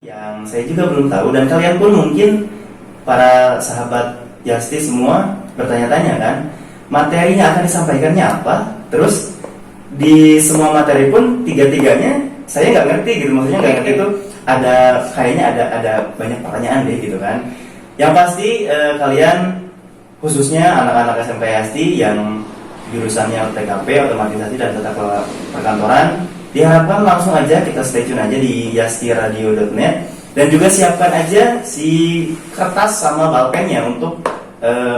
Yang saya juga belum tahu dan kalian pun mungkin para sahabat Yasti semua bertanya-tanya kan, materinya akan disampaikannya apa? Terus di semua materi pun tiga-tiganya saya nggak ngerti gitu, maksudnya nggak ngerti itu kayaknya ada banyak pertanyaan deh gitu kan. Yang pasti kalian khususnya anak-anak SMP Yasti yang jurusannya TKP otomatisasi dan tata kelola perkantoran, diharapkan langsung aja kita stay tune aja di yastiradio.net dan juga siapkan aja si kertas sama balpennya untuk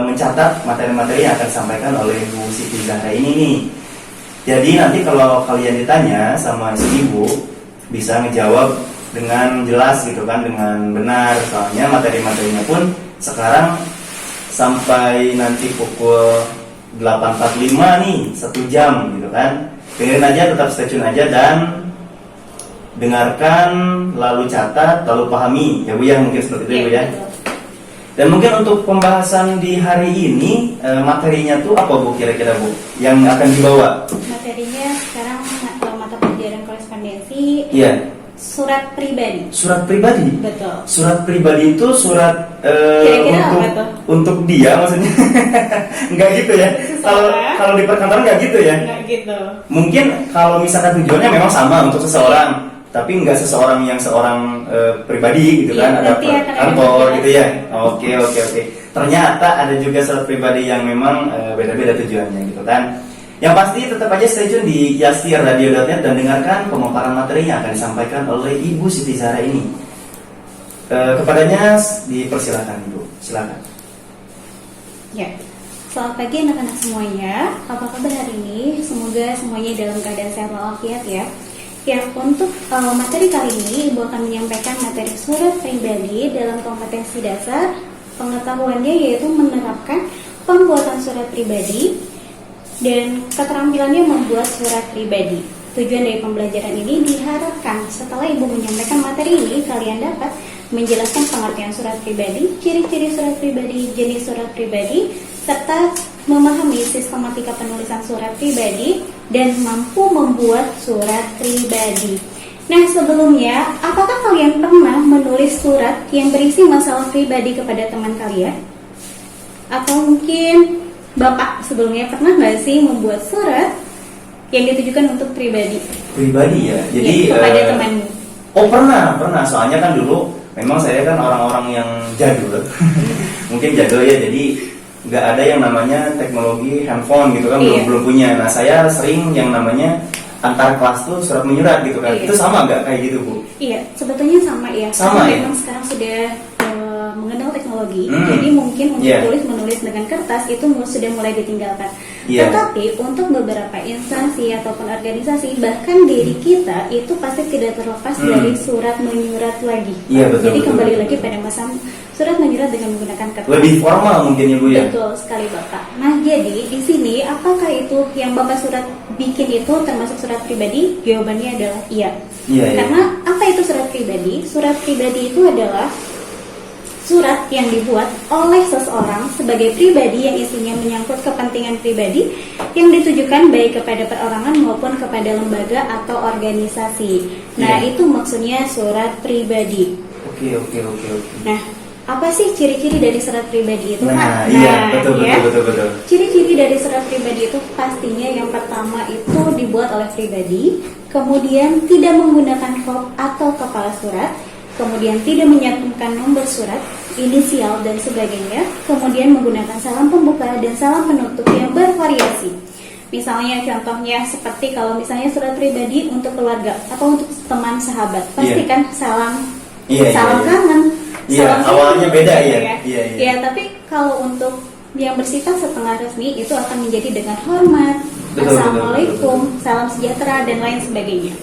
mencatat materi-materi yang akan disampaikan oleh Bu Siti Zahra ini nih. Jadi nanti kalau kalian ditanya sama si Ibu bisa ngejawab dengan jelas gitu kan, dengan benar, soalnya materi-materinya pun sekarang sampai nanti pukul 8.45 nih, 1 jam gitu kan. Dengerin aja, tetap stay tune aja dan dengarkan, lalu catat, lalu pahami ya Bu ya, mungkin seperti itu ya Bu ya. Dan mungkin untuk pembahasan di hari ini materinya tuh apa Bu kira-kira Bu yang akan dibawa? Materinya sekarang mata pelajaran korespondensi. Iya. Surat pribadi. Surat pribadi. Betul. Surat pribadi itu surat kira-kira apa tuh? Untuk dia maksudnya. Enggak gitu ya. Kalau di perkantoran enggak gitu ya. Enggak gitu. Mungkin kalau misalkan tujuannya memang sama untuk seseorang, tapi enggak seseorang yang seorang pribadi gitu kan, ada kantor gitu ya. Oke. Ternyata ada juga surat pribadi yang memang beda-beda tujuannya gitu kan. Yang pasti tetap aja stay tune di yastiradio.net dan dengarkan pemaparan materi yang akan disampaikan oleh Ibu Siti Zahra ini. Kepadanya dipersilakan Ibu, silakan. Ya, selamat pagi anak-anak semuanya. Apa kabar hari ini? Semoga semuanya dalam keadaan sehat walafiat ya. Ya, untuk materi kali ini Ibu akan menyampaikan materi surat pribadi dalam kompetensi dasar. Pengetahuannya yaitu menerapkan pembuatan surat pribadi dan keterampilannya membuat surat pribadi. Tujuan dari pembelajaran ini diharapkan setelah Ibu menyampaikan materi ini, kalian dapat menjelaskan pengertian surat pribadi, ciri-ciri surat pribadi, jenis surat pribadi, serta memahami sistematika penulisan surat pribadi dan mampu membuat surat pribadi. Nah, sebelumnya, apakah kalian pernah menulis surat yang berisi masalah pribadi kepada teman kalian? Atau mungkin Bapak sebelumnya pernah nggak sih membuat surat yang ditujukan untuk pribadi? Pribadi ya, jadi ya, kepada temanmu. Oh pernah. Soalnya kan dulu memang saya kan orang-orang yang jadul, mungkin jadul ya. Jadi nggak ada yang namanya teknologi handphone gitu kan, belum punya. Nah saya sering yang namanya antar kelas tuh surat menyurat gitu kan. Itu sama nggak kayak gitu Bu? Iya, sebetulnya sama ya. Sama ya. Memang sekarang sudah mengenal teknologi, jadi mungkin untuk menulis dengan kertas itu sudah mulai ditinggalkan. Tetapi untuk beberapa instansi ataupun organisasi, bahkan diri kita itu pasti tidak terlepas dari surat menyurat lagi. Jadi kembali lagi pada masa surat menyurat dengan menggunakan kertas. Lebih formal mungkin ya Bu ya. Betul sekali Bapak. Nah jadi di sini apakah itu yang Bapak surat bikin itu termasuk surat pribadi? Jawabannya adalah iya. Karena apa itu surat pribadi? Surat pribadi itu adalah surat yang dibuat oleh seseorang sebagai pribadi yang isinya menyangkut kepentingan pribadi yang ditujukan baik kepada perorangan maupun kepada lembaga atau organisasi. Nah, itu maksudnya surat pribadi. Oke. Nah, apa sih ciri-ciri dari surat pribadi itu? Betul. Ciri-ciri dari surat pribadi itu pastinya yang pertama itu dibuat oleh pribadi, kemudian tidak menggunakan kop atau kepala surat, kemudian tidak menyantumkan nomor surat, inisial dan sebagainya, kemudian menggunakan salam pembuka dan salam penutup yang bervariasi. Misalnya contohnya seperti kalau misalnya surat pribadi untuk keluarga atau untuk teman sahabat, pastikan salam kangen, salam awalnya beda ya. Ya, tapi kalau untuk yang bersifat setengah resmi itu akan menjadi dengan hormat, assalamualaikum, salam sejahtera dan lain sebagainya.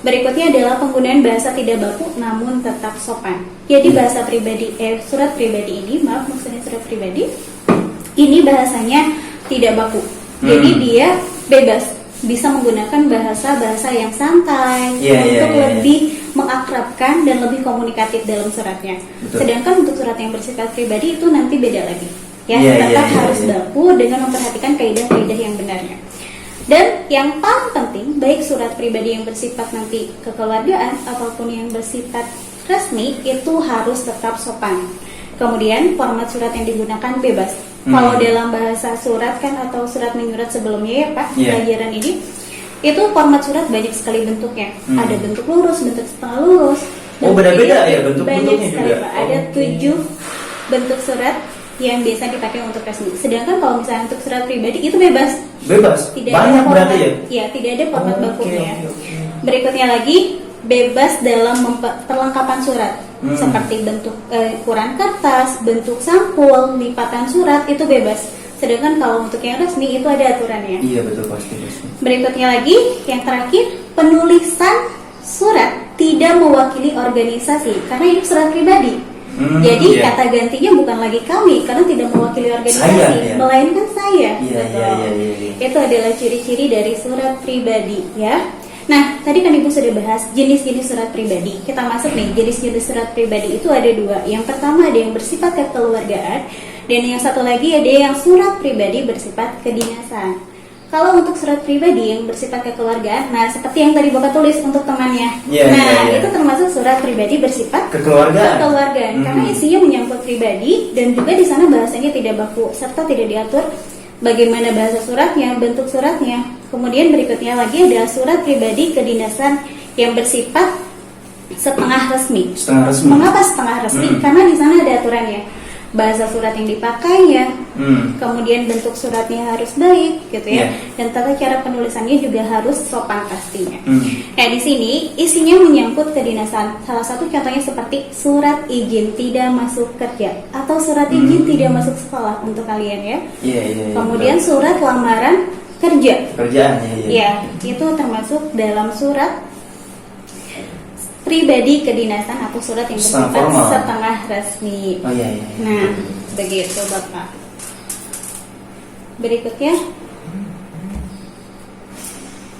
Berikutnya adalah penggunaan bahasa tidak baku namun tetap sopan. Jadi bahasa pribadi, surat pribadi ini, maksudnya surat pribadi, ini bahasanya tidak baku. Jadi dia bebas, bisa menggunakan bahasa yang santai untuk lebih mengakrabkan dan lebih komunikatif dalam suratnya. Sedangkan untuk surat yang bersifat pribadi itu nanti beda lagi. Tetap harus baku dengan memperhatikan kaidah-kaidah yang benarnya. Dan yang paling penting, baik surat pribadi yang bersifat nanti kekeluargaan ataupun yang bersifat resmi itu harus tetap sopan. Kemudian format surat yang digunakan bebas. Kalau dalam bahasa surat kan atau surat menyurat sebelumnya ya Pak, pelajaran ini itu format surat banyak sekali bentuknya. Ada bentuk lurus, bentuk setengah lurus. Oh, beda-beda ya bentuk banyak bentuknya sekali, juga. Pak. Ada 7 bentuk surat yang biasa dipakai untuk resmi. Sedangkan kalau misalnya untuk surat pribadi itu bebas. Bebas. Tidak Banyak ada format, berarti ya? Iya, tidak ada format bakunya. Oke. Berikutnya lagi bebas dalam perlengkapan surat. Seperti bentuk ukuran kertas, bentuk sampul, lipatan surat itu bebas. Sedangkan kalau untuk yang resmi itu ada aturannya. Iya betul pasti. Berikutnya lagi, yang terakhir, penulisan surat tidak mewakili organisasi karena ini surat pribadi. Jadi kata gantinya bukan lagi kami karena tidak mewakili organisasi, melainkan saya. Itu adalah ciri-ciri dari surat pribadi ya. Nah, tadi kan Ibu sudah bahas jenis-jenis surat pribadi. Kita masuk nih, jenis-jenis surat pribadi itu ada 2. Yang pertama ada yang bersifat kekeluargaan, dan yang satu lagi ada yang surat pribadi bersifat kedinasan. Kalau untuk surat pribadi yang bersifat kekeluargaan, nah seperti yang tadi Bapak tulis untuk temannya. Itu termasuk surat pribadi bersifat kekeluargaan. Karena isinya menyangkut pribadi dan juga di sana bahasanya tidak baku serta tidak diatur bagaimana bahasa suratnya, bentuk suratnya. Kemudian berikutnya lagi ada surat pribadi kedinasan yang bersifat setengah resmi. Mengapa setengah resmi? Karena di sana ada aturannya. Bahasa surat yang dipakainya, kemudian bentuk suratnya harus baik, gitu ya. Dan tata cara penulisannya juga harus sopan pastinya. Nah di sini isinya menyangkut kedinasan. Salah satu contohnya seperti surat izin tidak masuk kerja atau surat izin tidak masuk sekolah untuk kalian ya. Kemudian surat lamaran kerjaan. Itu termasuk dalam surat pribadi kedinasan atau surat yang bersifat setengah resmi. Nah, begitu Bapak. Berikutnya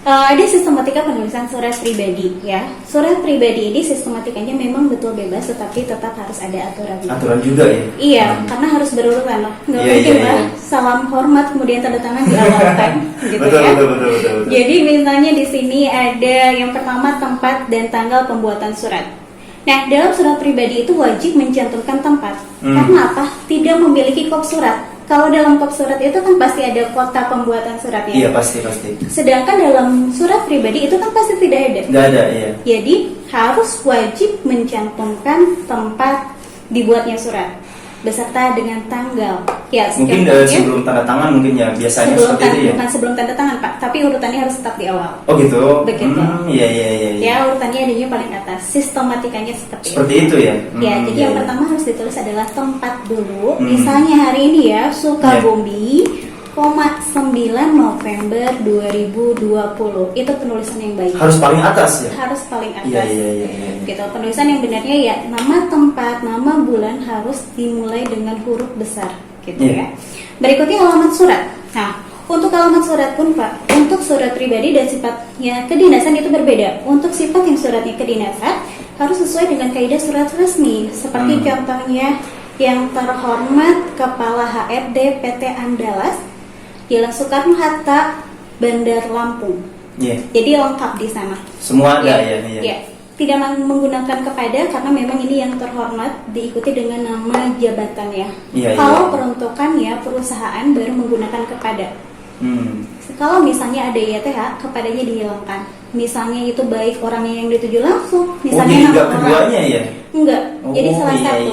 ada sistematika penulisan surat pribadi ya. Surat pribadi ini sistematikanya memang betul bebas, tetapi tetap harus ada aturannya. Aturan juga ya? Iya, karena harus berurutan loh. Nggak mungkin lah salam hormat kemudian tanda tangan di awal kan, gitu ya. Betul. Jadi misalnya di sini ada yang pertama tempat dan tanggal pembuatan surat. Nah, dalam surat pribadi itu wajib mencantumkan tempat. Karena apa? Tidak memiliki kop surat. Kalau dalam kop surat itu kan pasti ada kota pembuatan suratnya. Iya pasti. Sedangkan dalam surat pribadi itu kan pasti tidak ada. Nggak ada, iya. Jadi harus wajib mencantumkan tempat dibuatnya surat beserta dengan tanggal. Ya, mungkin sebelum tanda tangan mungkin ya biasanya seperti itu ya. Bukan sebelum tanda tangan Pak, tapi urutannya harus tetap di awal. Oh gitu. Begitu. Iya. Ya urutannya adanya paling atas. Sistematikanya seperti itu ya. Ya, jadi yang pertama harus ditulis adalah tempat dulu. Misalnya hari ini ya Sukabumi, 9 November 2020. Itu penulisan yang baik. Harus paling atas ya? Harus paling atas. Iya. Gitu. Penulisan yang benarnya ya nama tempat, nama bulan harus dimulai dengan huruf besar, gitu ya. Berikutnya alamat surat. Nah, untuk alamat surat pun Pak, untuk surat pribadi dan sifatnya kedinasan itu berbeda. Untuk sifat yang suratnya kedinasan harus sesuai dengan kaidah surat resmi. Seperti contohnya yang terhormat Kepala HRD PT Andalas Jalan Soekarno-Hatta, Bandar Lampung. Jadi lengkap di sana. Semua ada ya. Tidak menggunakan kepada karena memang ini yang terhormat diikuti dengan nama jabatannya. Kalau peruntukannya perusahaan baru menggunakan kepada. Kalau misalnya ada YTH, kepadanya dihilangkan. Misalnya itu baik orangnya yang dituju langsung, misalnya nama orang. Keduanya ya? Enggak. Jadi salah satu.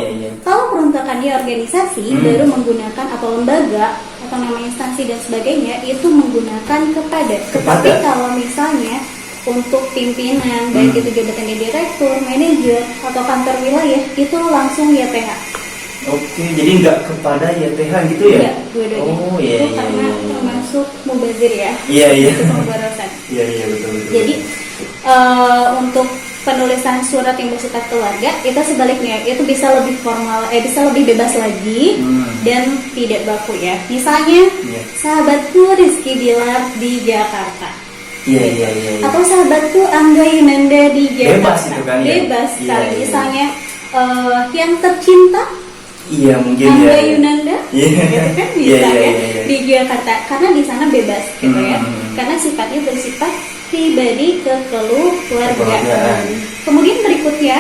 Kalau peruntukannya organisasi baru menggunakan atau lembaga atau nama instansi dan sebagainya itu menggunakan kepada. Tetapi kalau misalnya untuk pimpinan baik itu jabatannya direktur, manajer atau kantor wilayah itu langsung YTH. Oke, jadi nggak kepada YTH gitu ya? Iya, dua-duanya. Itu karena termasuk mubazir ya. Iya. Itu pemborosan. Iya betul. Jadi untuk penulisan surat yang bersifat keluarga itu sebaliknya, itu bisa lebih formal, bisa lebih bebas lagi dan tidak baku ya. Misalnya sahabatku Rizky Bilar di Jakarta. Iya. Atau sahabatku Angga Yunanda di Jakarta. Bebas itu kan ya? Bebas sekali. Misalnya yang tercinta mungkin Angga Yunanda, gitu kan bisa ya di Jakarta. Karena di sana bebas gitu ya. Karena sifatnya bersifat pribadi kekeluargaan. Kemudian berikutnya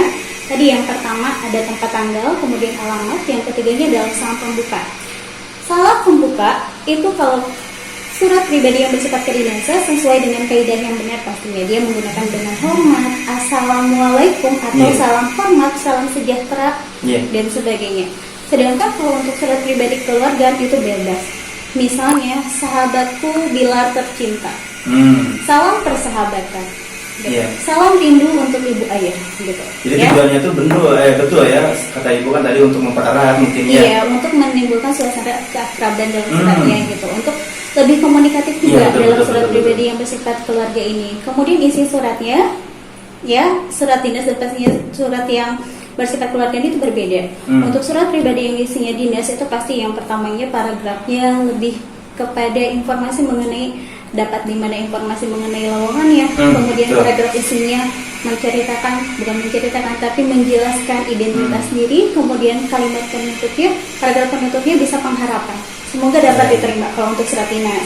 Tadi yang pertama ada tempat tanggal, kemudian alamat, yang ketiganya adalah salam pembuka. Salam pembuka itu kalau surat pribadi yang bersifat kedinasan sesuai dengan kaidah yang benar pastinya. Dia menggunakan dengan hormat, assalamualaikum atau salam hormat, salam sejahtera dan sebagainya. Sedangkan kalau untuk surat pribadi keluarga itu bebas. Misalnya sahabatku Bilar tercinta, salam persahabatan, gitu. Salam rindu untuk ibu ayah, gitu. Jadi tujuannya itu betul ya, kata ibu kan tadi untuk mempererat mungkin ya. Iya, untuk menimbulkan suasana keakraban dalam suratnya gitu, untuk lebih komunikatif juga dalam surat pribadi yang bersifat keluarga ini. Kemudian isi suratnya, ya surat dinas dan pastinya surat yang bersifat keluarga itu berbeda. Untuk surat pribadi yang isinya dinas itu pasti yang pertamanya paragrafnya lebih kepada informasi mengenai dapat di mana informasi mengenai lowongannya. Kemudian paragraf isinya bukan menceritakan tapi menjelaskan identitas diri. Kemudian kalimat penutupnya, paragraf penutupnya bisa pengharapan. Semoga dapat diterima kalau untuk surat dinas.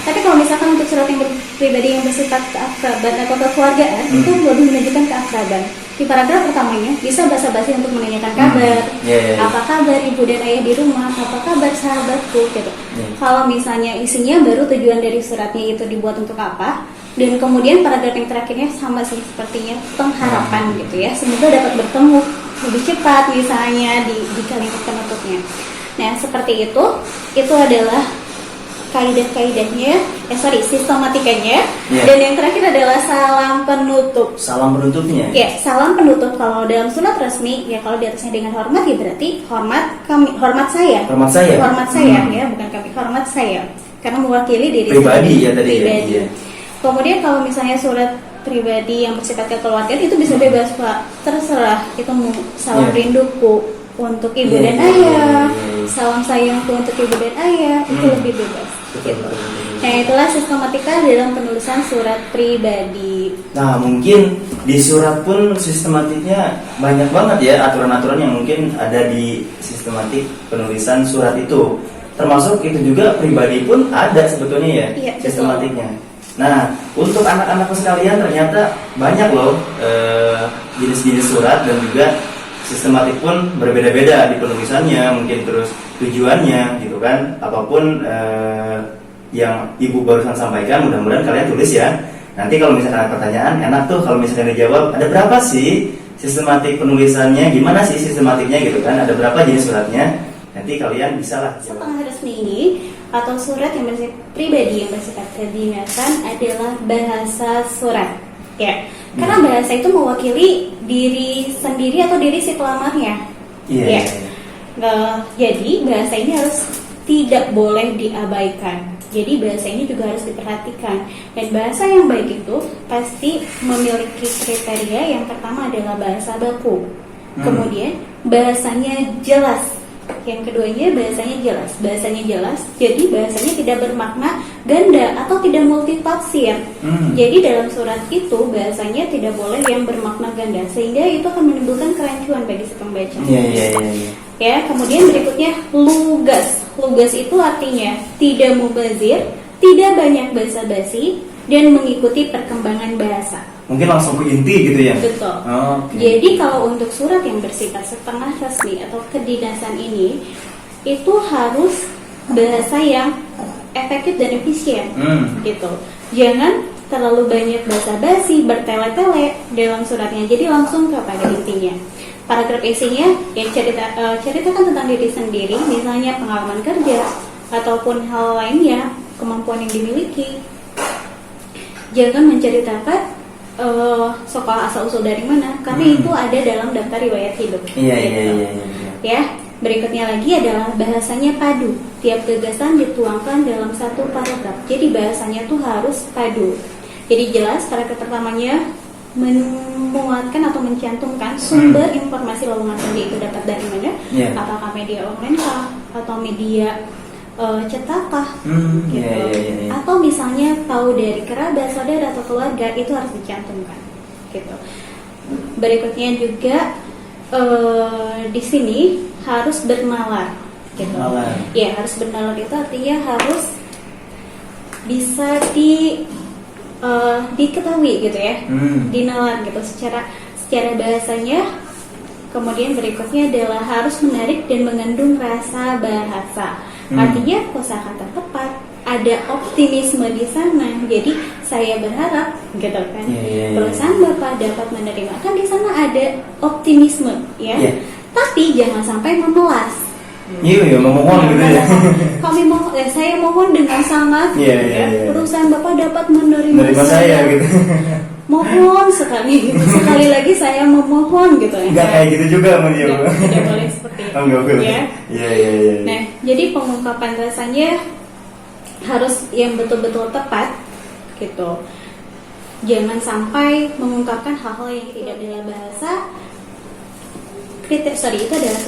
Tapi kalau misalkan untuk surat yang pribadi yang bersifat keakraban atau kekeluargaan itu lebih menunjukkan keakraban. Di paragraf pertamanya bisa basa-basi untuk menanyakan kabar, apa kabar ibu dan ayah di rumah, apa kabar sahabatku, gitu. Kalau misalnya isinya baru tujuan dari suratnya itu dibuat untuk apa, dan kemudian paragraf yang terakhirnya sama sih sepertinya pengharapan gitu ya. Semoga dapat bertemu lebih cepat misalnya di kalimat penutupnya. Nah seperti itu adalah kaidah-kaidahnya, sistematikanya. Dan yang terakhir adalah salam penutup. Salam penutupnya? Ya, salam penutup kalau dalam surat resmi, ya kalau di atasnya dengan hormat ya berarti hormat saya. Hormat saya, ya bukan kami, hormat saya. Karena mewakili diri pribadi sendiri. Ya tadi pribadi. Ya. Kemudian kalau misalnya surat pribadi yang bersifat kekeluargaan itu bisa bebas Pak, terserah itu salam rinduku untuk ibu dan ayah, salam sayangku untuk ibu dan ayah, itu lebih bebas. Gitu. Nah itulah sistematika dalam penulisan surat pribadi. Nah mungkin di surat pun sistematiknya banyak banget ya, aturan-aturan yang mungkin ada di sistematik penulisan surat itu. Termasuk itu juga pribadi pun ada sebetulnya ya, sistematiknya. Nah untuk anak-anakku sekalian ternyata banyak loh jenis-jenis surat, dan juga sistematik pun berbeda-beda di penulisannya, mungkin terus tujuannya gitu kan. Apapun yang ibu barusan sampaikan, mudah-mudahan kalian tulis ya. Nanti kalau misalkan ada pertanyaan, enak tuh kalau misalkan dijawab, ada berapa sih sistematik penulisannya, gimana sih sistematiknya gitu kan, ada berapa jenis suratnya. Nanti kalian bisa lah jawab. Setengah resmi ini atau surat yang bersifat pribadi yang bersifat kedinasan adalah bahasa surat ya. Karena bahasa itu mewakili diri sendiri atau diri si pelamarnya. Jadi bahasa ini harus tidak boleh diabaikan. Jadi bahasa ini juga harus diperhatikan. Dan bahasa yang baik itu pasti memiliki kriteria. Yang pertama adalah bahasa baku. Kemudian bahasanya jelas. Yang keduanya bahasanya jelas. Bahasanya jelas, jadi bahasanya tidak bermakna ganda atau tidak multitafsir. Jadi dalam surat itu bahasanya tidak boleh yang bermakna ganda, sehingga itu akan menimbulkan kerancuan bagi si pembaca. Ya, kemudian berikutnya lugas. Lugas itu artinya tidak mubazir, tidak banyak basa-basi, dan mengikuti perkembangan bahasa. Mungkin langsung ke inti gitu ya? Betul. Jadi kalau untuk surat yang bersifat setengah resmi atau kedinasan ini, itu harus bahasa yang efektif dan efisien, gitu. Jangan terlalu banyak basa-basi, bertele-tele dalam suratnya. Jadi langsung kepada intinya. Paragraf isinya ya ceritakan tentang diri sendiri, misalnya pengalaman kerja ataupun hal lainnya, kemampuan yang dimiliki. Jangan menceritakan sekolah asal usul dari mana, karena itu ada dalam daftar riwayat hidup. Ya, berikutnya lagi adalah bahasanya padu. Tiap gagasan dituangkan dalam satu paragraf. Jadi bahasanya tuh harus padu. Jadi jelas paragraf pertamanya memuatkan atau mencantumkan sumber informasi lowongan kerja itu dapat dari mana, apakah media online kah atau media cetak kah, atau misalnya tahu dari kerabat, saudara atau keluarga, itu harus dicantumkan, gitu. Berikutnya juga di sini harus bernalar, gitu. Ya, harus bernalar itu artinya harus bisa diketahui gitu ya, dinalar gitu secara bahasanya Kemudian berikutnya adalah harus menarik dan mengandung rasa bahasa. Artinya kosakata tepat, ada optimisme di sana. Jadi saya berharap, gitu kan, perusahaan Bapak dapat menerima. Kan di sana ada optimisme, ya. Tapi jangan sampai memelas. Iya, memohon gitu ya. Kami mohon, saya mohon dengan sangat, perusahaan Bapak dapat menerima saya gitu. Mohon sekali gitu. Sekali lagi saya memohon gitu ya. Enggak kayak gitu juga sama dia. Tidak boleh seperti itu. Enggak boleh. Ya. Iya. Nah, jadi pengungkapan rasanya harus yang betul-betul tepat gitu. Jangan sampai mengungkapkan hal-hal yang tidak dalam bahasa. Itu adalah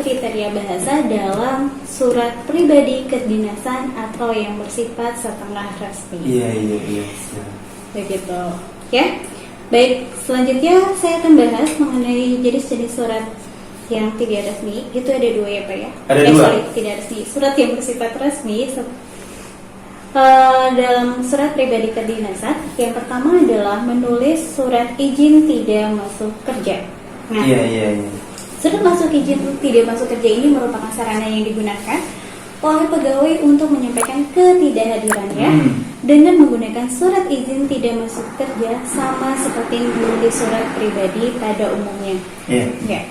kriteria bahasa dalam surat pribadi kedinasan atau yang bersifat setengah resmi. Iya. Begitu, ya. Baik, selanjutnya saya akan bahas mengenai jenis-jenis surat yang tidak resmi. Itu ada 2 ya Pak ya? Ada 2? Tidak resmi. Surat yang bersifat resmi dalam surat pribadi kedinasan, yang pertama adalah menulis surat izin tidak masuk kerja. Nah, iya. surat masuk izin tidak masuk kerja ini merupakan sarana yang digunakan oleh pegawai untuk menyampaikan ketidakhadirannya dengan menggunakan surat izin tidak masuk kerja, sama seperti menulis surat pribadi pada umumnya. Ya.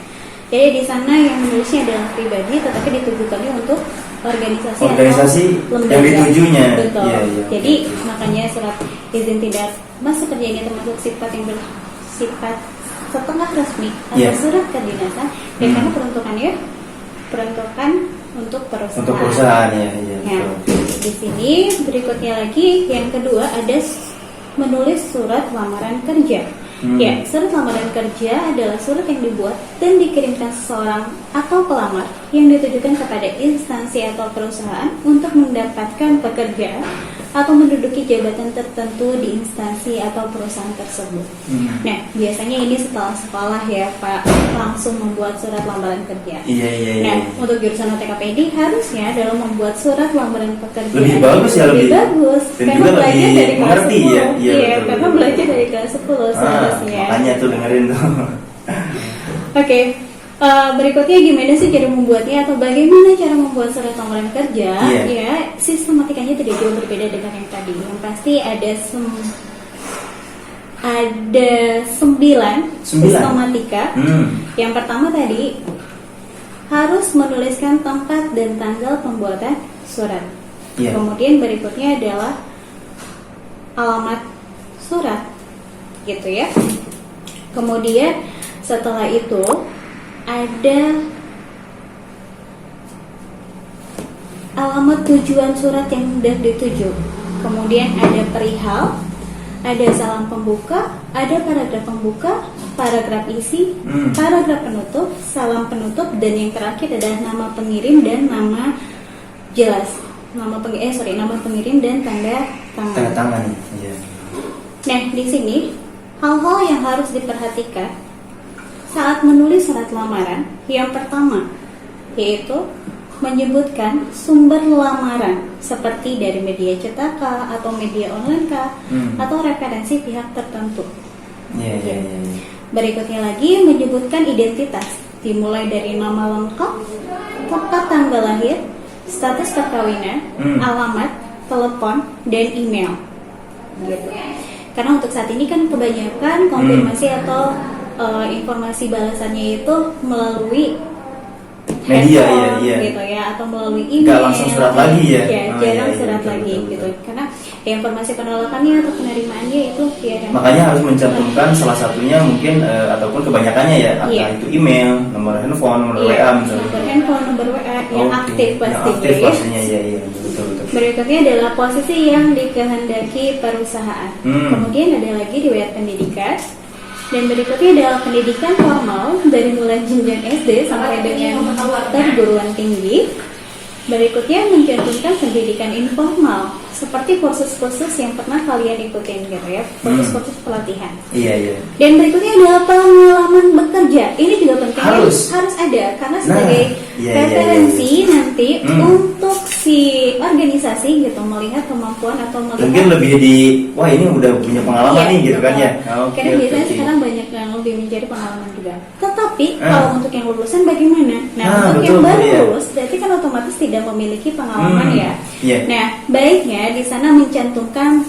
Jadi di sana yang menulisnya adalah pribadi, tetapi ditujukannya untuk organisasi atau lembaga yang ditujunya. Betul. Iya. Jadi makanya surat izin tidak masuk kerja ini termasuk sifat yang bersifat setengah resmi atau surat kedinasan, dan karena peruntukan untuk perusahaan. Untuk perusahaan ya. Nah, di sini berikutnya lagi yang kedua ada menulis surat lamaran kerja. Ya, surat lamaran kerja adalah surat yang dibuat dan dikirimkan seseorang atau pelamar yang ditujukan kepada instansi atau perusahaan untuk mendapatkan pekerjaan atau menduduki jabatan tertentu di instansi atau perusahaan tersebut. Nah, biasanya ini setelah sekolah ya Pak, langsung membuat surat lamaran kerja. Iya. Nah, untuk jurusan OTKPD harusnya dalam membuat surat lamaran pekerjaan lebih bagus ya, lebih bagus. Dan karena juga belajar lebih dari kelas mengerti 10. ya. Iya, karena belajar dari kelas 10 seharusnya. Makanya tuh dengerin tuh. Oke. Berikutnya gimana sih cara membuatnya atau bagaimana cara membuat surat lamaran kerja? Ya, sistematikanya tidak jauh berbeda dengan yang tadi. Yang pasti ada 9 sistematika. Yang pertama tadi harus menuliskan tempat dan tanggal pembuatan surat. Kemudian berikutnya adalah alamat surat, gitu ya. Kemudian setelah itu ada alamat tujuan surat yang hendak dituju. Kemudian ada perihal, ada salam pembuka, ada paragraf pembuka, paragraf isi, paragraf penutup, salam penutup, dan yang terakhir adalah nama pengirim dan nama jelas. Nama pengirim dan tanda tangan. Iya. Nah, di sini hal-hal yang harus diperhatikan saat menulis surat lamaran, yang pertama yaitu menyebutkan sumber lamaran seperti dari media cetaka atau media online atau referensi pihak tertentu. Iya. Berikutnya lagi menyebutkan identitas, dimulai dari nama lengkap, tempat tanggal lahir, status perkawinan, alamat, telepon, dan email. Gitu. Karena untuk saat ini kan kebanyakan konfirmasi atau informasi balasannya itu melalui media, gitu ya, atau melalui email. Nggak langsung surat lagi ya? Jarang surat lagi gitu. Karena informasi penolakannya atau penerimaannya itu makanya harus mencantumkan salah satunya mungkin ataupun kebanyakannya ya, apakah itu email, nomor handphone, nomor WA misalnya. Nomor handphone, nomor WA yang aktif pastinya. Iya, betul. Berikutnya adalah posisi yang dikehendaki perusahaan. Kemudian ada lagi riwayat pendidikan. Dan berikutnya adalah pendidikan formal dari mulai jenjang SD sampai dengan perguruan tinggi. Berikutnya mencantumkan pendidikan informal seperti kursus-kursus yang pernah kalian ikutin gitu ya, kursus-kursus pelatihan. Iya. Dan berikutnya adalah pengalaman bekerja. Ini juga penting, harus ada karena sebagai referensi nanti untuk si organisasi gitu melihat kemampuan atau melihat. Mungkin lebih wah ini udah punya pengalaman nih gitu kan ya. Karena biasanya sekarang banyak yang lebih mencari pengalaman juga. Tetapi Tapi kalau untuk yang lulusan bagaimana? Nah, untuk betul, yang baru iya. lulus berarti kan otomatis tidak memiliki pengalaman ya. Iya. Nah, baiknya di sana mencantumkan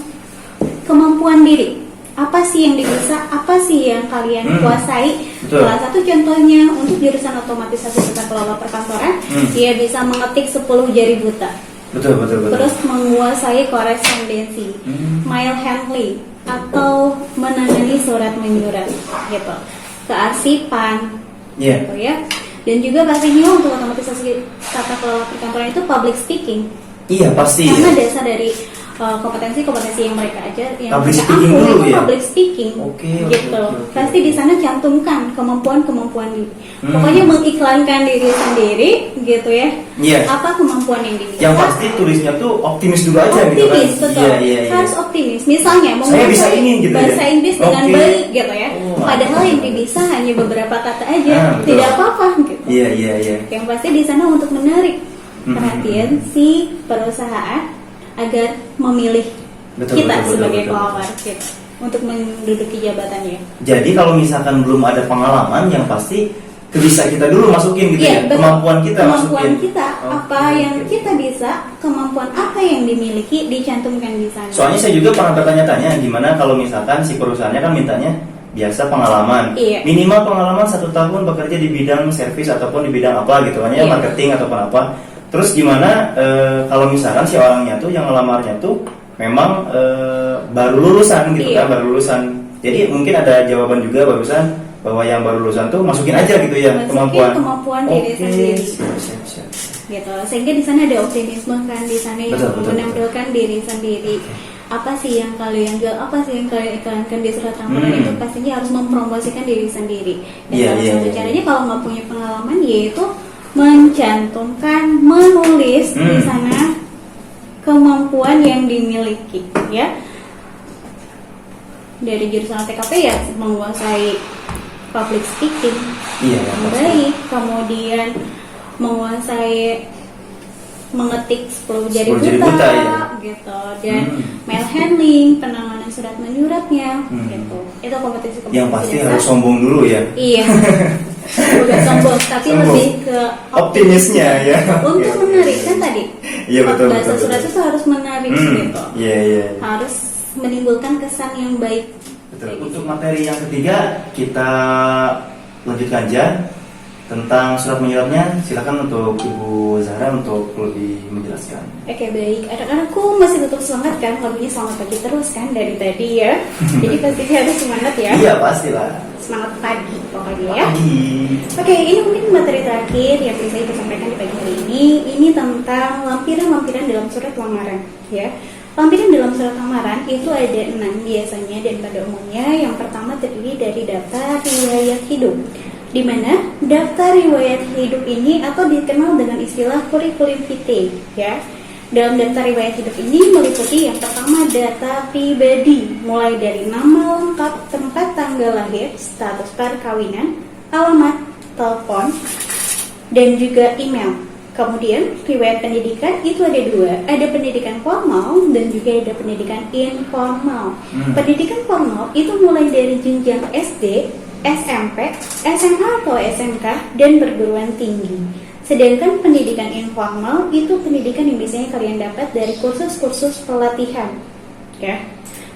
kemampuan diri. Apa sih yang bisa, apa sih yang kalian kuasai? Betul. Salah satu contohnya untuk jurusan otomatisasi tata kelola perkantoran, dia bisa mengetik 10 jari buta. Betul. Terus menguasai korespondensi, mail handling, atau menangani surat menyurat, gitu. Kearsipan, Iya. gitu ya. Dan juga pastinya untuk otomatisasi tata kelola perkantoran itu public speaking. Iya, pasti. Karena Ya. dasar dari kompetensi yang mereka ajar, yang Public mereka speaking ampu dulu itu ya? public speaking, Oke, gitu. oke. Pasti di sana cantumkan kemampuan diri. Pokoknya mengiklankan diri sendiri, gitu ya. Iya. Apa kemampuan yang dimiliki? Yang pasti tulisnya tuh optimis dulu aja gitu kan. Optimis, betul. Iya. Harus optimis. Misalnya Saya bisa menguasai ini gitu bahasa ya? Inggris dengan Oke. baik, gitu ya. Oh, Padahal yang bisa hanya beberapa kata aja, betul. tidak apa-apa, gitu. Iya. Yang pasti di sana untuk menarik perhatian si perusahaan agar memilih Betul, kita sebagai betul. pelamar gitu untuk menduduki jabatannya. Jadi kalau misalkan belum ada pengalaman, yang pasti bisa kita dulu masukin gitu ya. betul. Kemampuan kita Kemampuan masukin. kita, apa yang kita bisa, kemampuan apa yang dimiliki dicantumkan di sana. Soalnya saya juga pernah bertanya-tanya gimana kalau misalkan si perusahaannya kan mintanya biasa pengalaman, Iya. minimal pengalaman 1 tahun bekerja di bidang servis ataupun di bidang apa gitu kan ya, Iya. marketing ataupun apa. Terus gimana kalau misalkan si orangnya tuh yang ngelamarnya tuh memang baru lulusan gitu Iya. kan, baru lulusan. Jadi mungkin ada jawaban juga barusan bahwa yang baru lulusan tuh masukin aja gitu ya Masukin kemampuan diri Oke, sendiri. siap. Gitu. Sehingga di sana ada optimisme kan, di sana yang Betul. menampilkan diri sendiri. Apa sih yang kalian jual, apa sih yang kalian iklankan di surat lamaran itu pastinya harus mempromosikan diri sendiri. Dan Iya, salah iya, satu iya. caranya kalau nggak punya pengalaman yaitu mencantumkan, menulis di sana kemampuan yang dimiliki, ya. Dari jurusan TKP ya menguasai public speaking Iya, yang pasti. baik, kemudian menguasai mengetik 10 jari 10 jari buta, buta, ya. gitu, dan mail handling, penanganan surat menyuratnya, gitu. Itu kompetensi Yang pasti dasar. harus sombong dulu ya. Iya, bukan sombong, tapi Sombong. lebih ke Optimisnya ya. untuk Oke, menarik oke. kan tadi. Iya, betul, Bahasa betul, surat betul. itu harus menarik gitu. Iya. Harus menimbulkan kesan yang baik. Betul. Untuk materi yang ketiga kita lanjutkan aja tentang surat menyuratnya. Silakan untuk Ibu Zahra untuk lebih menjelaskan. Oke, baik. Anak-anakku masih tetap semangat kan? Lagunya semangat pagi terus kan dari tadi ya. Jadi pastinya harus semangat ya. Iya pastilah. Semangat pagi pokoknya ya. Pagi. Oke, ini mungkin materi terakhir yang bisa kita sampaikan di pagi hari ini. Ini tentang lampiran-lampiran dalam surat lamaran ya. Lampiran dalam surat lamaran itu ada 6 biasanya, dan pada umumnya yang pertama terdiri dari daftar riwayat hidup, di mana daftar riwayat hidup ini atau dikenal dengan istilah kurikulum vitae ya. Dalam daftar riwayat hidup ini meliputi yang pertama data pribadi, mulai dari nama lengkap, tempat tanggal lahir, status perkawinan, alamat, telepon, dan juga email. Kemudian riwayat pendidikan itu ada 2, ada pendidikan formal dan juga ada pendidikan informal. Pendidikan formal itu mulai dari jenjang SD, SMP, SMA atau SMK, dan perguruan tinggi. Sedangkan pendidikan informal itu pendidikan yang biasanya kalian dapat dari kursus-kursus pelatihan, ya.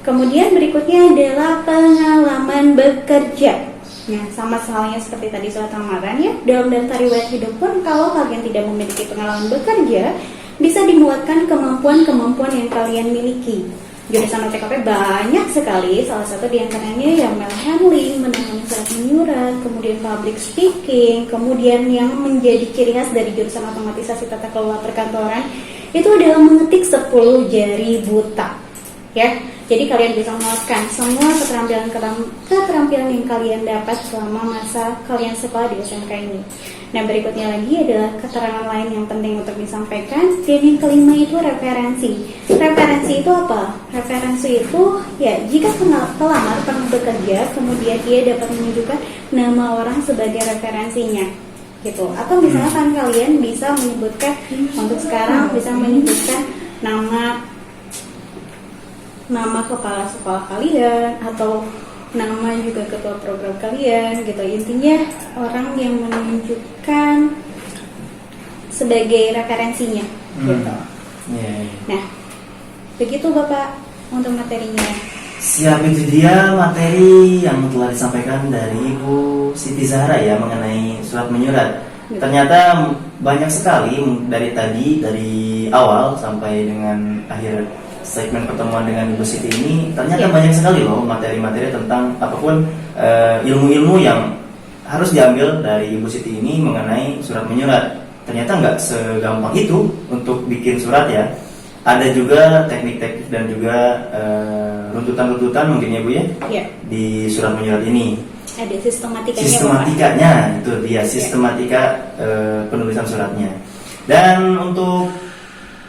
Kemudian berikutnya adalah pengalaman bekerja. Nah, sama halnya seperti tadi surat lamaran ya. Dalam daftar riwayat hidup pun kalau kalian tidak memiliki pengalaman bekerja, bisa dimuatkan kemampuan-kemampuan yang kalian miliki. Jurusan OTKP banyak sekali, salah satu diantaranya yang mail handling, menangani surat menyurat, kemudian public speaking, kemudian yang menjadi ciri khas dari jurusan otomatisasi tata kelola perkantoran itu adalah mengetik 10 jari buta, ya. Jadi kalian bisa memuatkan semua keterampilan yang kalian dapat selama masa kalian sekolah di SMK ini. Nah, berikutnya lagi adalah keterangan lain yang penting untuk disampaikan. Dan yang kelima itu referensi. Referensi itu apa? Referensi itu ya jika pelamar pernah bekerja, kemudian dia dapat menunjukkan nama orang sebagai referensinya, gitu. Atau misalkan kalian bisa menyebutkan untuk sekarang bisa menyebutkan nama kepala sekolah kalian atau nama juga ketua program kalian gitu. Intinya orang yang menunjukkan sebagai referensinya gitu. Iya. Nah, begitu Bapak untuk materinya. Siap, itu dia materi yang telah disampaikan dari Ibu Siti Zahra ya mengenai surat menyurat. Ternyata banyak sekali dari tadi, dari awal sampai dengan akhir segmen pertemuan dengan Ibu Siti ini, ternyata banyak sekali loh materi-materi tentang apapun ilmu-ilmu yang harus diambil dari Ibu Siti ini mengenai surat menyurat. Ternyata nggak segampang itu untuk bikin surat ya. Ada juga teknik-teknik dan juga runtutan-runtutan mungkin ya Bu ya, di surat menyurat ini. Ada sistematikanya. Sistematikanya itu dia, sistematika penulisan suratnya. Dan untuk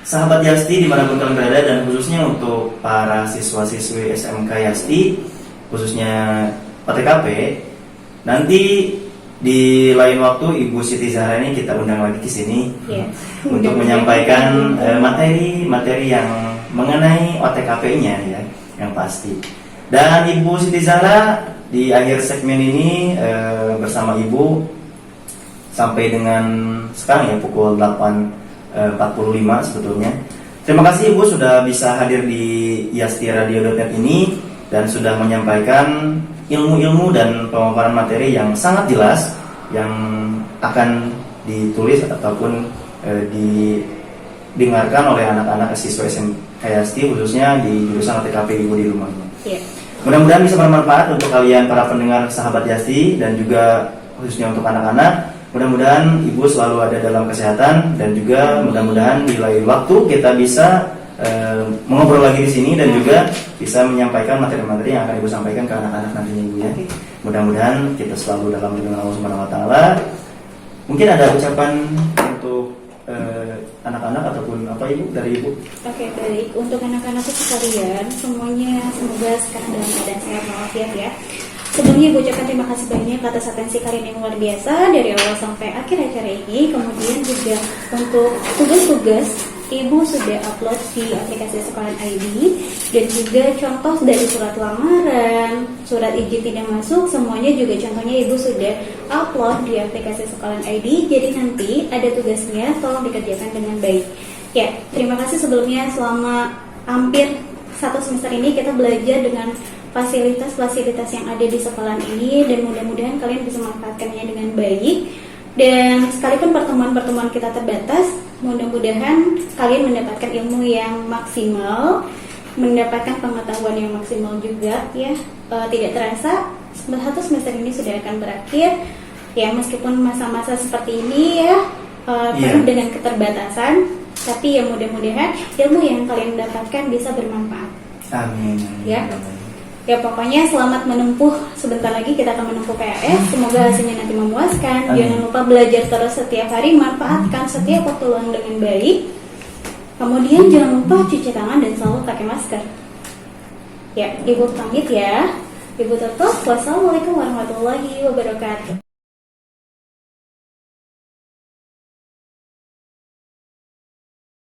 sahabat Yasti dimanapun kalian berada, dan khususnya untuk para siswa-siswi SMK Yasti, khususnya PTKP, nanti di lain waktu Ibu Siti Zahra ini kita undang lagi ke sini untuk menyampaikan materi-materi yang mengenai OTKP-nya ya, yang pasti. Dan Ibu Siti Zahra di akhir segmen ini bersama Ibu sampai dengan sekarang ya pukul 8.45 sebetulnya. Terima kasih Ibu sudah bisa hadir di yastiradio.net ini dan sudah menyampaikan ilmu-ilmu dan pemaparan materi yang sangat jelas yang akan ditulis ataupun didengarkan oleh anak-anak siswa SMK Yasti khususnya di jurusan OTKP Ibu di rumahnya. Mudah-mudahan bisa bermanfaat untuk kalian para pendengar sahabat Yasti dan juga khususnya untuk anak-anak. Mudah-mudahan Ibu selalu ada dalam kesehatan dan juga mudah-mudahan di lain waktu kita bisa mengobrol lagi di sini dan juga bisa menyampaikan materi-materi yang akan Ibu sampaikan ke anak-anak nantinya Ibu ya. Mudah-mudahan kita selalu dalam lindungan Allah Subhanahu wa taala. Mungkin ada ucapan untuk anak-anak ataupun apa Ibu dari Ibu? Oke, baik. Untuk anak-anak sekalian, semuanya semoga sekarang dalam keadaan sehat walafiat ya. Sebelumnya Ibu ucapkan terima kasih banyak atas atensi kalian yang luar biasa dari awal sampai akhir acara ini. Kemudian juga untuk tugas-tugas Ibu sudah upload di aplikasi Sekolahan ID dan juga contoh dari surat lamaran, surat izin tidak masuk, semuanya juga contohnya Ibu sudah upload di aplikasi Sekolahan ID. Jadi nanti ada tugasnya, tolong dikerjakan dengan baik. Ya, terima kasih sebelumnya. Selama hampir 1 semester ini kita belajar dengan fasilitas-fasilitas yang ada di sekolahan ini dan mudah-mudahan kalian bisa memanfaatkannya dengan baik. Dan sekalipun pertemuan-pertemuan kita terbatas, mudah-mudahan kalian mendapatkan ilmu yang maksimal, mendapatkan pengetahuan yang maksimal juga ya. Tidak terasa 1 semester ini sudah akan berakhir ya, meskipun masa-masa seperti ini ya penuh dengan keterbatasan, tapi ya mudah-mudahan ilmu yang kalian dapatkan bisa bermanfaat. Amin. Ya pokoknya selamat menempuh. Sebentar lagi kita akan menempuh PAS. Semoga hasilnya nanti memuaskan. Jangan lupa belajar terus setiap hari, manfaatkan setiap waktu luang dengan baik. Kemudian jangan lupa cuci tangan dan selalu pakai masker. Ya, Ibu pamit ya. Ibu tutup. Wassalamualaikum warahmatullahi wabarakatuh.